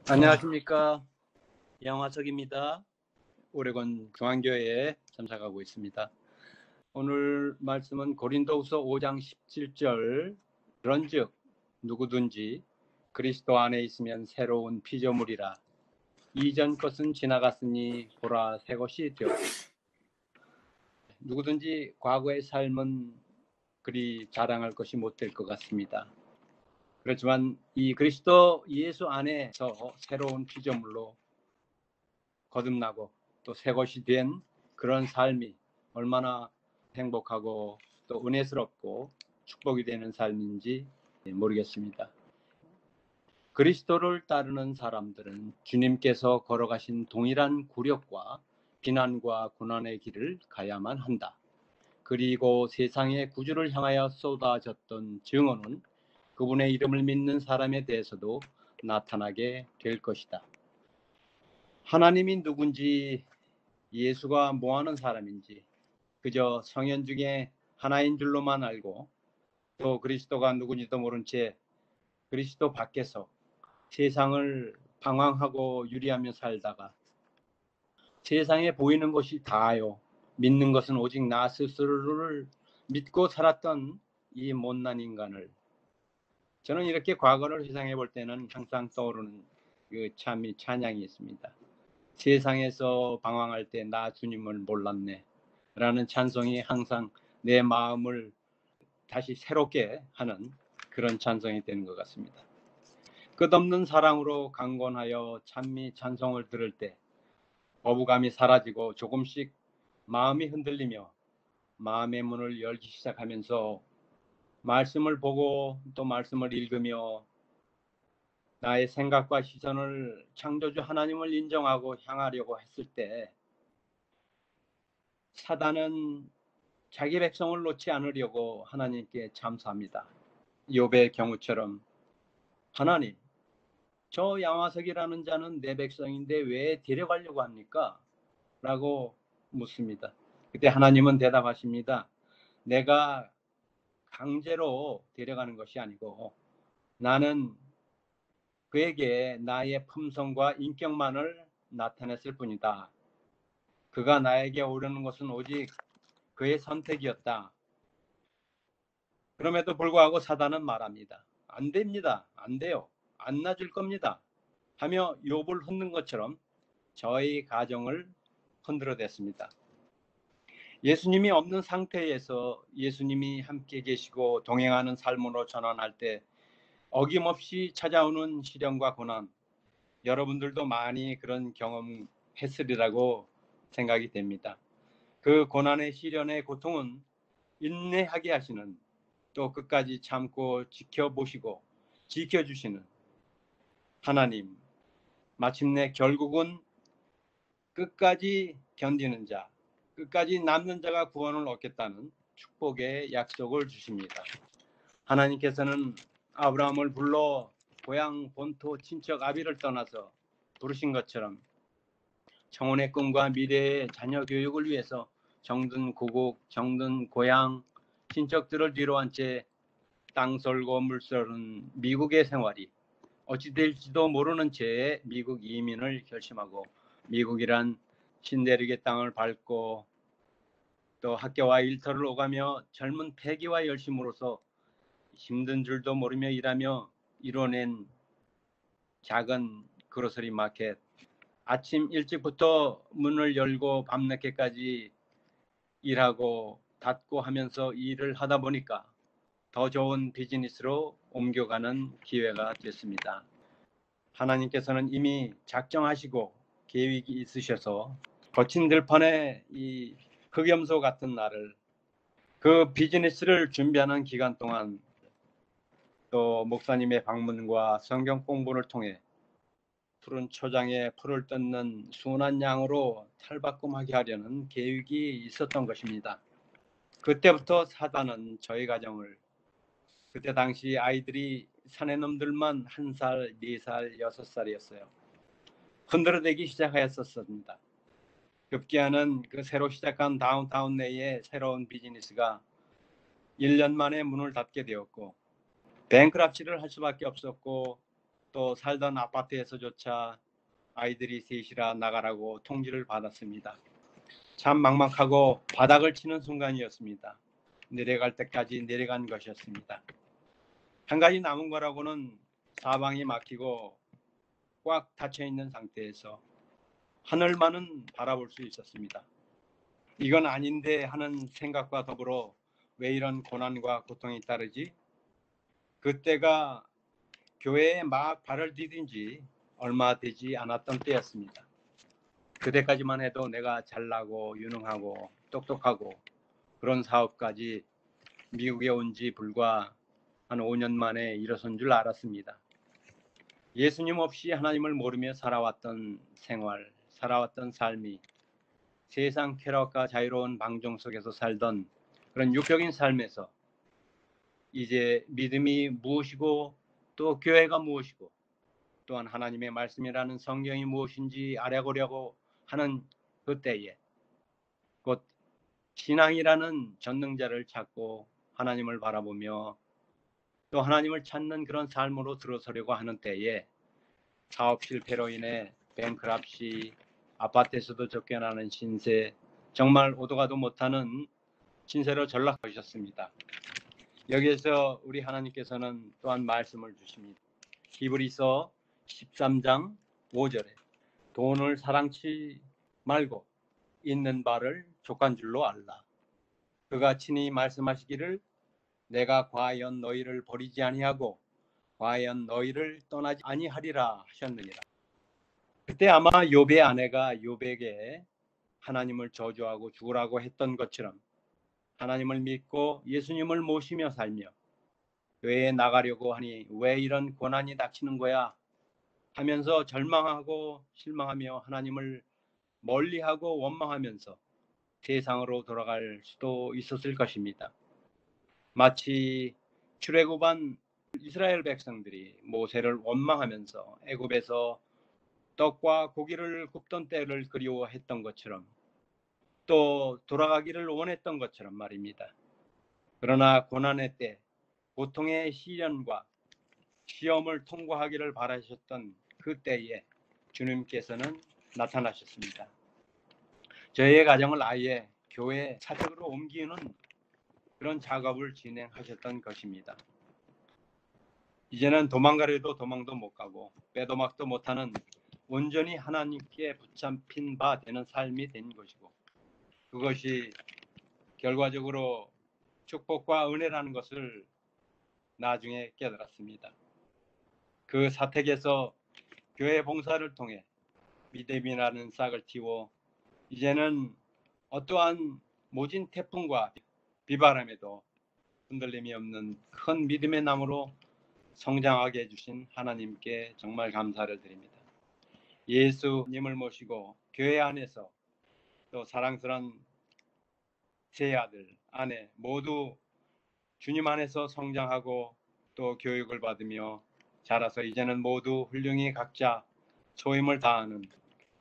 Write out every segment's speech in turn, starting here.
안녕하십니까. 양화석입니다. 오레곤 중앙교회에 참석하고 있습니다. 오늘 말씀은 고린도후서 5장 17절 그런즉 누구든지 그리스도 안에 있으면 새로운 피조물이라 이전 것은 지나갔으니 보라 새 것이 되었다. 누구든지 과거의 삶은 그리 자랑할 것이 못 될 것 같습니다. 그렇지만 이 그리스도 예수 안에서 새로운 피조물로 거듭나고 또 새 것이 된 그런 삶이 얼마나 행복하고 또 은혜스럽고 축복이 되는 삶인지 모르겠습니다. 그리스도를 따르는 사람들은 주님께서 걸어가신 동일한 굴욕과 비난과 고난의 길을 가야만 한다. 그리고 세상의 구주를 향하여 쏟아졌던 증언은 그분의 이름을 믿는 사람에 대해서도 나타나게 될 것이다. 하나님이 누군지, 예수가 뭐하는 사람인지 그저 성현 중에 하나인 줄로만 알고 또 그리스도가 누군지도 모른 채 그리스도 밖에서 세상을 방황하고 유리하며 살다가 세상에 보이는 것이 다요, 믿는 것은 오직 나 스스로를 믿고 살았던 이 못난 인간을, 저는 이렇게 과거를 회상해 볼 때는 항상 떠오르는 그 참이 찬양이 있습니다. 세상에서 방황할 때 나 주님을 몰랐네 라는 찬송이 항상 내 마음을 다시 새롭게 하는 그런 찬송이 되는 것 같습니다. 끝없는 사랑으로 강권하여 찬미 찬송을 들을 때 거부감이 사라지고 조금씩 마음이 흔들리며 마음의 문을 열기 시작하면서 말씀을 보고 또 말씀을 읽으며 나의 생각과 시선을 창조주 하나님을 인정하고 향하려고 했을 때 사단은 자기 백성을 놓지 않으려고 하나님께 참사합니다. 욥의 경우처럼 하나님, 저 양화석이라는 자는 내 백성인데 왜 데려가려고 합니까? 라고 묻습니다. 그때 하나님은 대답하십니다. 내가 강제로 데려가는 것이 아니고 나는 그에게 나의 품성과 인격만을 나타냈을 뿐이다. 그가 나에게 오르는 것은 오직 그의 선택이었다. 그럼에도 불구하고 사단은 말합니다. 안 됩니다. 안 돼요. 안 놔줄 겁니다. 하며 욥을 흔든 것처럼 저희 가정을 흔들어댔습니다. 예수님이 없는 상태에서 예수님이 함께 계시고 동행하는 삶으로 전환할 때 어김없이 찾아오는 시련과 고난, 여러분들도 많이 그런 경험했으리라고 생각이 됩니다. 그 고난의 시련의 고통은 인내하게 하시는, 또 끝까지 참고 지켜보시고 지켜주시는 하나님, 마침내 결국은 끝까지 견디는 자, 끝까지 남는 자가 구원을 얻겠다는 축복의 약속을 주십니다. 하나님께서는 아브라함을 불러 고향 본토 친척 아비를 떠나서 부르신 것처럼 청혼의 꿈과 미래의 자녀 교육을 위해서 정든 고국, 정든 고향, 친척들을 뒤로 한 채 땅설고 물설은 미국의 생활이 어찌 될지도 모르는 채 미국 이민을 결심하고 미국이란 신대륙의 땅을 밟고 또 학교와 일터를 오가며 젊은 패기와 열심으로서 힘든 줄도 모르며 일하며 이뤄낸 작은 그로서리 마켓, 아침 일찍부터 문을 열고 밤늦게까지 일하고 닫고 하면서 일을 하다 보니까 더 좋은 비즈니스로 옮겨가는 기회가 됐습니다. 하나님께서는 이미 작정하시고 계획이 있으셔서 거친 들판에 이 흑염소 같은 나를 그 비즈니스를 준비하는 기간 동안 또 목사님의 방문과 성경 공부를 통해 푸른 초장에 풀을 뜯는 순한 양으로 탈바꿈하게 하려는 계획이 있었던 것입니다. 그때부터 사단은 저희 가정을, 그때 당시 아이들이 사내놈들만 1살, 4살, 6살이었어요. 흔들어대기 시작하였었습니다. 급기야는 그 새로 시작한 다운타운 내의 새로운 비즈니스가 1년 만에 문을 닫게 되었고 뱅크랍시를 할 수밖에 없었고 또 살던 아파트에서조차 아이들이 셋이라 나가라고 통지를 받았습니다. 참 막막하고 바닥을 치는 순간이었습니다. 내려갈 때까지 내려간 것이었습니다. 한 가지 남은 거라고는 사방이 막히고 꽉 닫혀있는 상태에서 하늘만은 바라볼 수 있었습니다. 이건 아닌데 하는 생각과 더불어 왜 이런 고난과 고통이 따르지? 그때가 교회에 막 발을 디딘 지 얼마 되지 않았던 때였습니다. 그때까지만 해도 내가 잘나고 유능하고 똑똑하고 그런 사업까지 미국에 온 지 불과 한 5년 만에 일어선 줄 알았습니다. 예수님 없이 하나님을 모르며 살아왔던 생활, 살아왔던 삶이 세상 쾌락과 자유로운 방종 속에서 살던 그런 육적인 삶에서 이제 믿음이 무엇이고 또 교회가 무엇이고 또한 하나님의 말씀이라는 성경이 무엇인지 알아보려고 하는 그때에 곧 신앙이라는 전능자를 찾고 하나님을 바라보며 또 하나님을 찾는 그런 삶으로 들어서려고 하는 때에 사업 실패로 인해 뱅크랍시, 아파트에서도 쫓겨나는 신세, 정말 오도 가도 못하는 신세로 전락하셨습니다. 여기에서 우리 하나님께서는 또한 말씀을 주십니다. 히브리서 13장 5절에 돈을 사랑치 말고 있는 바를 족한 줄로 알라. 그가 친히 말씀하시기를 내가 과연 너희를 버리지 아니하고 과연 너희를 떠나지 아니하리라 하셨느니라. 그때 아마 욥의 아내가 욥에게 하나님을 저주하고 죽으라고 했던 것처럼 하나님을 믿고 예수님을 모시며 살며 교회에 나가려고 하니 왜 이런 고난이 닥치는 거야 하면서 절망하고 실망하며 하나님을 멀리하고 원망하면서 세상으로 돌아갈 수도 있었을 것입니다. 마치 출애굽한 이스라엘 백성들이 모세를 원망하면서 애굽에서 떡과 고기를 굽던 때를 그리워했던 것처럼 또 돌아가기를 원했던 것처럼 말입니다. 그러나 고난의 때 고통의 시련과 시험을 통과하기를 바라셨던 그때에 주님께서는 나타나셨습니다. 저희의 가정을 아예 교회 사적으로 옮기는 그런 작업을 진행하셨던 것입니다. 이제는 도망가려도 도망도 못 가고 빼도막도 못하는 온전히 하나님께 붙잡힌 바 되는 삶이 된 것이고 그것이 결과적으로 축복과 은혜라는 것을 나중에 깨달았습니다. 그 사택에서 교회 봉사를 통해 믿음이라는 싹을 틔워 이제는 어떠한 모진 태풍과 비바람에도 흔들림이 없는 큰 믿음의 나무로 성장하게 해주신 하나님께 정말 감사를 드립니다. 예수님을 모시고 교회 안에서 또 사랑스러운 세 아들, 아내 모두 주님 안에서 성장하고 또 교육을 받으며 자라서 이제는 모두 훌륭히 각자 소임을 다하는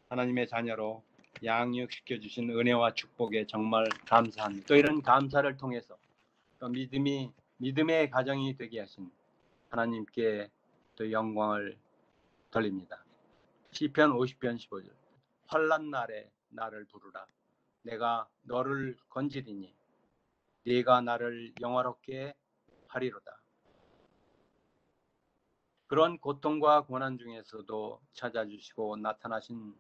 하나님의 자녀로 양육시켜주신 은혜와 축복에 정말 감사합니다. 또 이런 감사를 통해서 또 믿음의 가정이 되게 하신 하나님께 또 영광을 돌립니다. 시편 50편 15절 환난 날에 나를 부르라. 내가 너를 건지리니 네가 나를 영화롭게 하리로다. 그런 고통과 고난 중에서도 찾아주시고 나타나신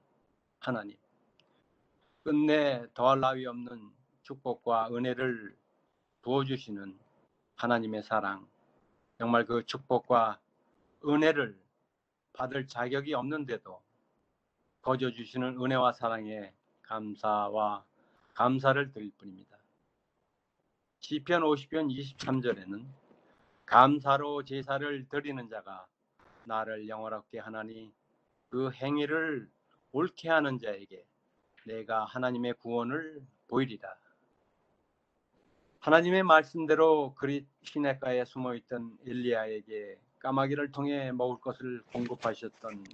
하나님, 끝내 더할 나위 없는 축복과 은혜를 부어주시는 하나님의 사랑, 정말 그 축복과 은혜를 받을 자격이 없는데도 거저주시는 은혜와 사랑에 감사와 감사를 드릴 뿐입니다. 시편 50편 23절에는 감사로 제사를 드리는 자가 나를 영화롭게 하나니 그 행위를 옳게 하는 자에게 내가 하나님의 구원을 보이리라. 하나님의 말씀대로 그릿 시냇가에 숨어있던 엘리야에게 까마귀를 통해 먹을 것을 공급하셨던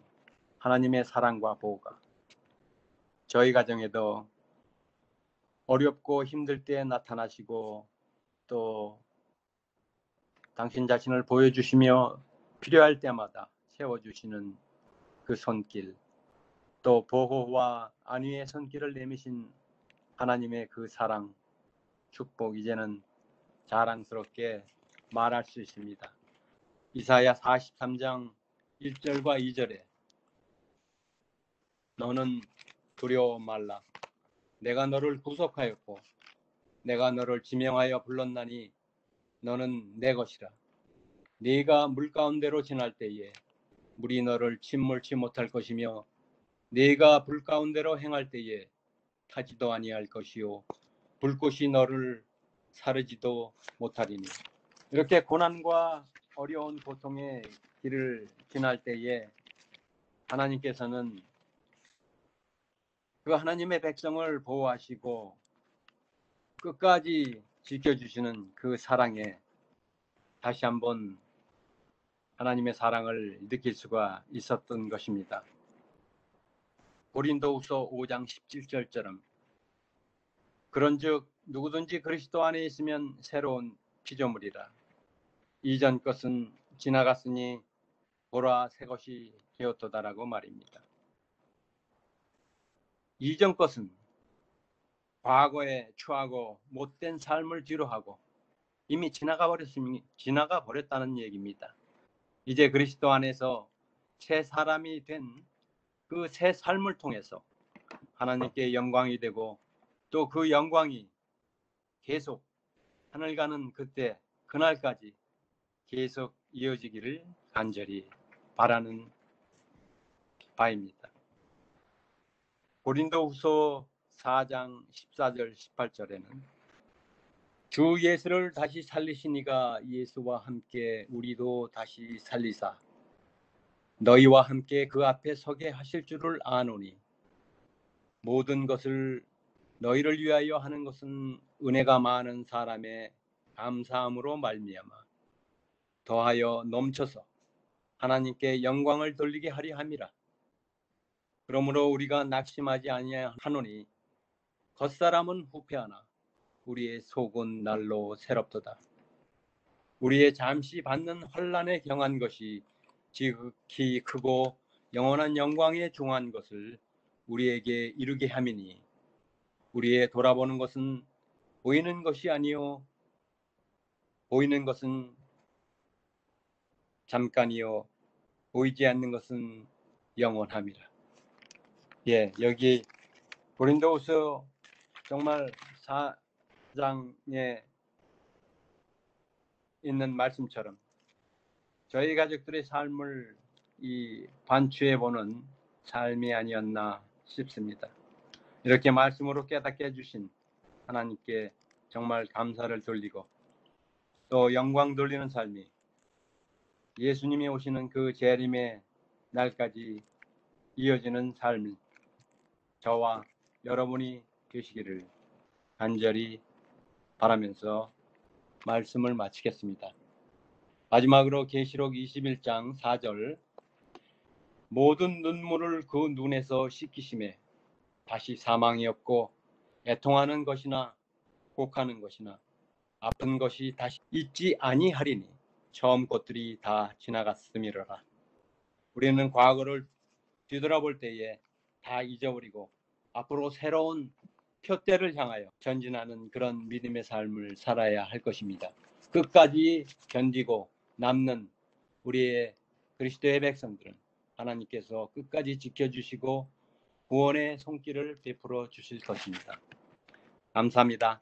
하나님의 사랑과 보호가 저희 가정에도 어렵고 힘들 때 나타나시고 또 당신 자신을 보여주시며 필요할 때마다 세워주시는 그 손길, 또 보호와 안위의 손길을 내미신 하나님의 그 사랑, 축복, 이제는 자랑스럽게 말할 수 있습니다. 이사야 43장 1절과 2절에 너는 두려워 말라. 내가 너를 구속하였고 내가 너를 지명하여 불렀나니 너는 내 것이라. 네가 물 가운데로 지날 때에 물이 너를 침몰치 못할 것이며 네가 불 가운데로 행할 때에 타지도 아니할 것이요 불꽃이 너를 사르지도 못하리니. 이렇게 고난과 어려운 고통의 길을 지날 때에 하나님께서는 그 하나님의 백성을 보호하시고 끝까지 지켜주시는 그 사랑에 다시 한번 하나님의 사랑을 느낄 수가 있었던 것입니다. 고린도후서 5장 17절처럼 그런즉 누구든지 그리스도 안에 있으면 새로운 피조물이라. 이전 것은 지나갔으니 보라 새 것이 되었도다라고 말입니다. 이전 것은 과거에 추하고 못된 삶을 뒤로하고 이미 지나가 버렸다는 얘기입니다. 이제 그리스도 안에서 새 사람이 된 그 새 삶을 통해서 하나님께 영광이 되고 또 그 영광이 계속 하늘 가는 그날까지 계속 이어지기를 간절히 바라는 바입니다. 고린도후서 4장 14절 18절에는 주 예수를 다시 살리시니가 예수와 함께 우리도 다시 살리사 너희와 함께 그 앞에 서게 하실 줄을 아노니 모든 것을 너희를 위하여 하는 것은 은혜가 많은 사람의 감사함으로 말미암아 더하여 넘쳐서 하나님께 영광을 돌리게 하려 함이라. 그러므로 우리가 낙심하지 아니하노니 겉사람은 후패하나 우리의 속은 날로 새롭도다. 우리의 잠시 받는 환난에 경한 것이 지극히 크고 영원한 영광에 중한 것을 우리에게 이루게 함이니 우리의 돌아보는 것은 보이는 것이 아니요 보이는 것은 잠깐이요 보이지 않는 것은 영원함이라. 여기 고린도후서 정말 4장에 있는 말씀처럼 저희 가족들의 삶을 이 반추해 보는 삶이 아니었나 싶습니다. 이렇게 말씀으로 깨닫게 해주신 하나님께 정말 감사를 돌리고 또 영광 돌리는 삶이 예수님이 오시는 그 재림의 날까지 이어지는 삶 저와 여러분이 되시기를 간절히 바라면서 말씀을 마치겠습니다. 마지막으로 계시록 21장 4절 모든 눈물을 그 눈에서 씻기심에 다시 사망이 없고 애통하는 것이나 곡하는 것이나 아픈 것이 다시 있지 아니하리니 처음 것들이 다 지나갔음이로라. 우리는 과거를 뒤돌아볼 때에 다 잊어버리고 앞으로 새로운 표대를 향하여 전진하는 그런 믿음의 삶을 살아야 할 것입니다. 끝까지 견디고 남는 우리의 그리스도의 백성들은 하나님께서 끝까지 지켜주시고 구원의 손길을 베풀어 주실 것입니다. 감사합니다.